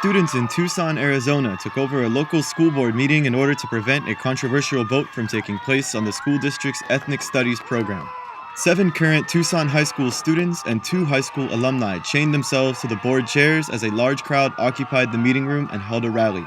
Students in Tucson, Arizona took over a local school board meeting in order to prevent a controversial vote from taking place on the school district's ethnic studies program. 7 current Tucson high school students and 2 high school alumni chained themselves to the board chairs as a large crowd occupied the meeting room and held a rally.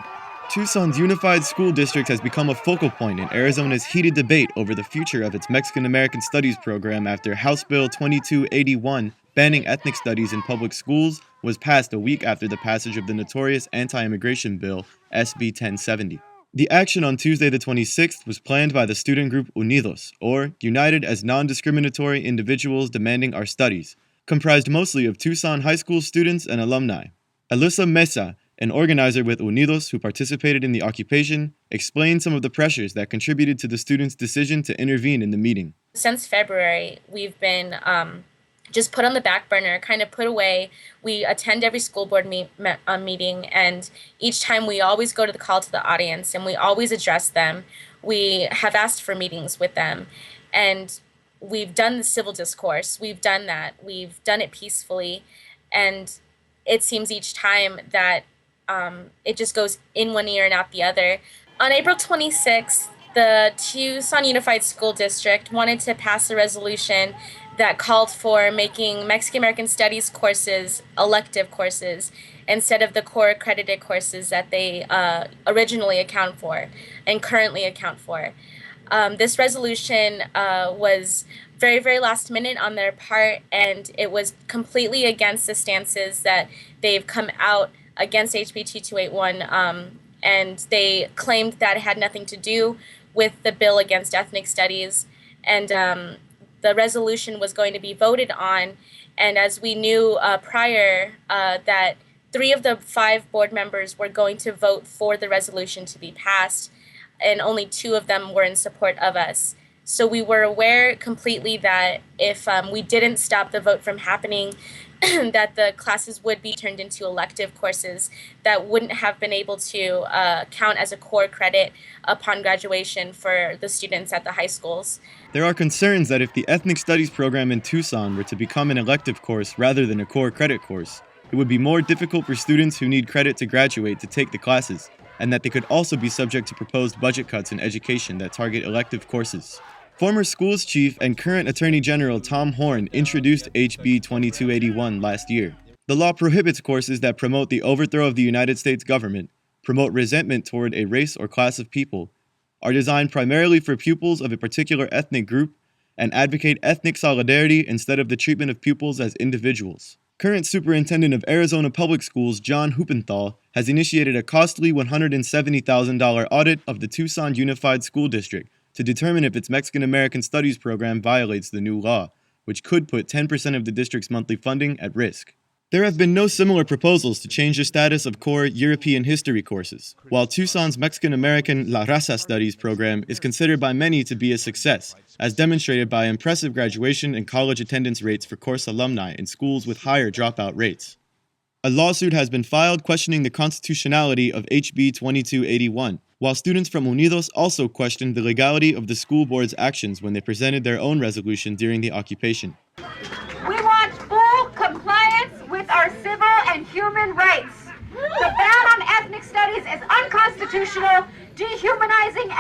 Tucson's unified school district has become a focal point in Arizona's heated debate over the future of its Mexican American Studies program after House Bill 2281, banning ethnic studies in public schools, was passed a week after the passage of the notorious anti-immigration bill, SB 1070. The action on Tuesday the 26th was planned by the student group Unidos, or United as Non-Discriminatory Individuals Demanding Our Studies, comprised mostly of Tucson high school students and alumni. Alyssa Mesa, an organizer with Unidos who participated in the occupation, explained some of the pressures that contributed to the students' decision to intervene in the meeting. Since February, we've been just put on the back burner, kind of put away. We attend every school board meeting, and each time we always go to the call to the audience, and we always address them. We have asked for meetings with them, and we've done the civil discourse. We've done that. We've done it peacefully, and it seems each time that it just goes in one ear and out the other. On April 26th, the Tucson Unified School District wanted to pass a resolution that called for making Mexican American Studies courses elective courses instead of the core accredited courses that they originally account for and currently account for. This resolution was very, very last minute on their part, and it was completely against the stances that they've come out against HB 2281, and they claimed that it had nothing to do with the bill against ethnic studies, and the resolution was going to be voted on. And as we knew prior, that 3 of the 5 board members were going to vote for the resolution to be passed, and only 2 of them were in support of us. So we were aware completely that if we didn't stop the vote from happening, that the classes would be turned into elective courses that wouldn't have been able to count as a core credit upon graduation for the students at the high schools. There are concerns that if the Ethnic Studies program in Tucson were to become an elective course rather than a core credit course, it would be more difficult for students who need credit to graduate to take the classes, and that they could also be subject to proposed budget cuts in education that target elective courses. Former schools chief and current Attorney General Tom Horne introduced HB 2281 last year. The law prohibits courses that promote the overthrow of the United States government, promote resentment toward a race or class of people, are designed primarily for pupils of a particular ethnic group, and advocate ethnic solidarity instead of the treatment of pupils as individuals. Current Superintendent of Arizona Public Schools John Huppenthal has initiated a costly $170,000 audit of the Tucson Unified School District to determine if its Mexican American Studies program violates the new law, which could put 10% of the district's monthly funding at risk. There have been no similar proposals to change the status of core European history courses, while Tucson's Mexican American La Raza Studies program is considered by many to be a success, as demonstrated by impressive graduation and college attendance rates for course alumni in schools with higher dropout rates. A lawsuit has been filed questioning the constitutionality of HB 2281, while students from Unidos also questioned the legality of the school board's actions when they presented their own resolution during the occupation. We want full compliance with our civil and human rights. The ban on ethnic studies is unconstitutional, dehumanizing,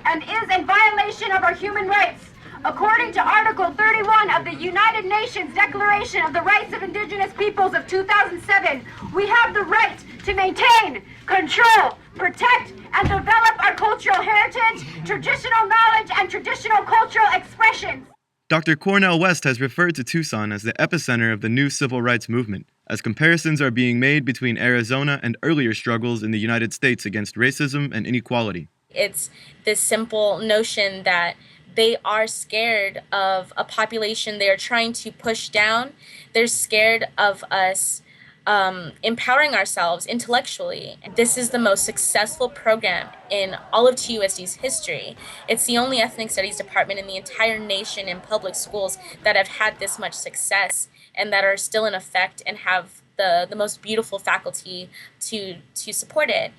and is in violation of our human rights. According to Article 31 of the United Nations Declaration of the Rights of Indigenous Peoples of 2007, we have the right to maintain, control, protect, and develop our cultural heritage, traditional knowledge, and traditional cultural expressions. Dr. Cornell West has referred to Tucson as the epicenter of the new civil rights movement, as comparisons are being made between Arizona and earlier struggles in the United States against racism and inequality. It's this simple notion that they are scared of a population they are trying to push down. They're scared of us empowering ourselves intellectually. This is the most successful program in all of TUSD's history. It's the only ethnic studies department in the entire nation in public schools that have had this much success and that are still in effect and have the most beautiful faculty to support it.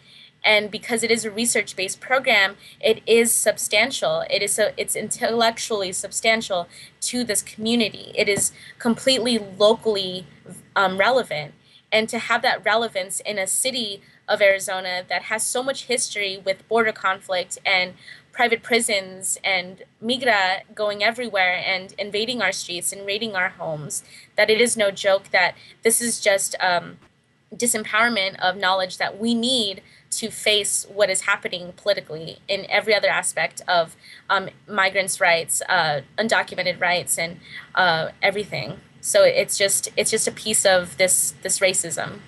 And because it is a research-based program, it is substantial. It's intellectually substantial to this community. It is completely locally relevant. And to have that relevance in a city of Arizona that has so much history with border conflict and private prisons and migra going everywhere and invading our streets and raiding our homes, that it is no joke that this is just disempowerment of knowledge that we need to face what is happening politically in every other aspect of migrants' rights, undocumented rights, and everything. So it's just a piece of this racism.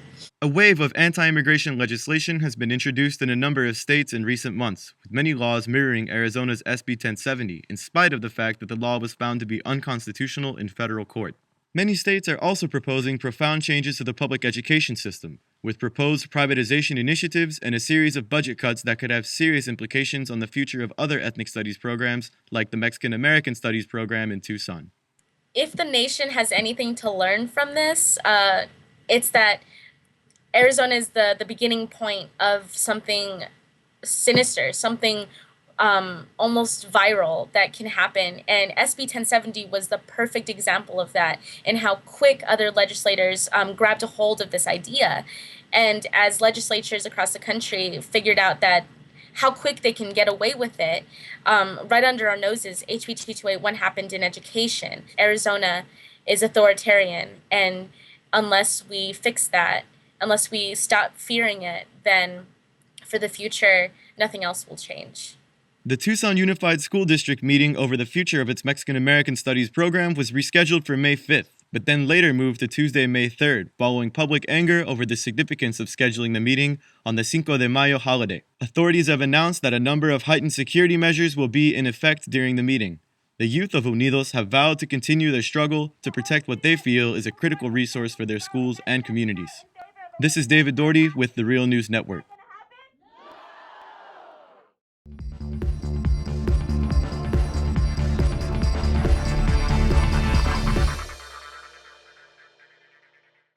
A wave of anti-immigration legislation has been introduced in a number of states in recent months, with many laws mirroring Arizona's SB 1070, in spite of the fact that the law was found to be unconstitutional in federal court. Many states are also proposing profound changes to the public education system, with proposed privatization initiatives and a series of budget cuts that could have serious implications on the future of other ethnic studies programs, like the Mexican American Studies program in Tucson. If the nation has anything to learn from this, it's that Arizona is the beginning point of something sinister, something almost viral that can happen. And SB 1070 was the perfect example of that, and how quick other legislators grabbed a hold of this idea. And as legislatures across the country figured out that how quick they can get away with it, right under our noses, HB 2281 happened in education. Arizona is authoritarian, and unless we fix that, unless we stop fearing it, then for the future, nothing else will change. The Tucson Unified School District meeting over the future of its Mexican American Studies program was rescheduled for May 5th, but then later moved to Tuesday, May 3rd, following public anger over the significance of scheduling the meeting on the Cinco de Mayo holiday. Authorities have announced that a number of heightened security measures will be in effect during the meeting. The youth of Unidos have vowed to continue their struggle to protect what they feel is a critical resource for their schools and communities. This is David Doherty with the Real News Network.